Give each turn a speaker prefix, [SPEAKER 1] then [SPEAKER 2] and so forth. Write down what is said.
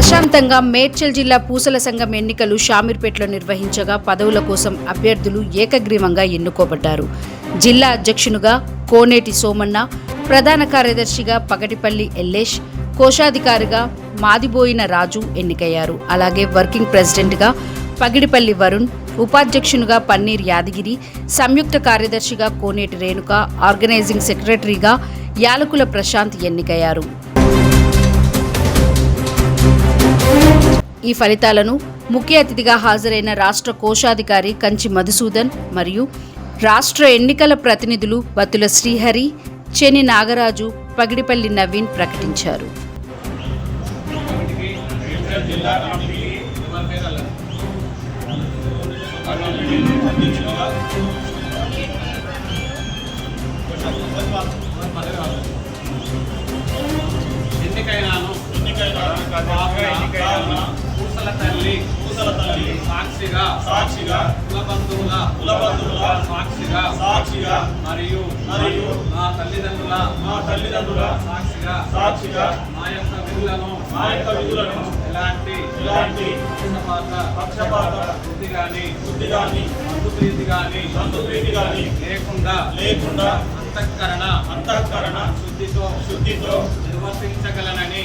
[SPEAKER 1] ప్రశాంతంగా మేడ్చల్ జిల్లా పూసల సంఘం ఎన్నికలు షామీర్పేటలో నిర్వహించగా పదవుల కోసం అభ్యర్థులు ఏకగ్రీవంగా ఎన్నుకోబడ్డారు. జిల్లా అధ్యక్షునిగా కోనేటి సోమన్న, ప్రధాన కార్యదర్శిగా పగటిపల్లి ఎల్లేష్, కోశాధికారిగా మాదిబోయిన రాజు ఎన్నికయ్యారు. అలాగే వర్కింగ్ ప్రెసిడెంట్గా పగిడిపల్లి వరుణ్, ఉపాధ్యక్షునిగా పన్నీర్ యాదగిరి, సంయుక్త కార్యదర్శిగా కోనేటి రేణుక, ఆర్గనైజింగ్ సెక్రటరీగా యాలకుల ప్రశాంత్ ఎన్నికయ్యారు. ఈ ఫలితాలను ముఖ్య అతిథిగా హాజరైన రాష్ట్ర కోశాధికారి కంచి మధుసూదన్ మరియు రాష్ట్ర ఎన్నికల ప్రతినిధులు బత్తుల శ్రీహరి, చెని నాగరాజు, పగిడిపల్లి నవీన్ ప్రకటించారు.
[SPEAKER 2] పూసల తల్లి సాక్షిగా కులబంధువుల సాక్షిగా మరియు నా తల్లిదండ్రుల సాక్షిగా నా యొక్క విధులను ఎలాంటి పక్షపాత బుద్ధి గాని మందు గాని లేకుండా అంతఃకరణ శుద్ధితో నిర్వర్తించగలనని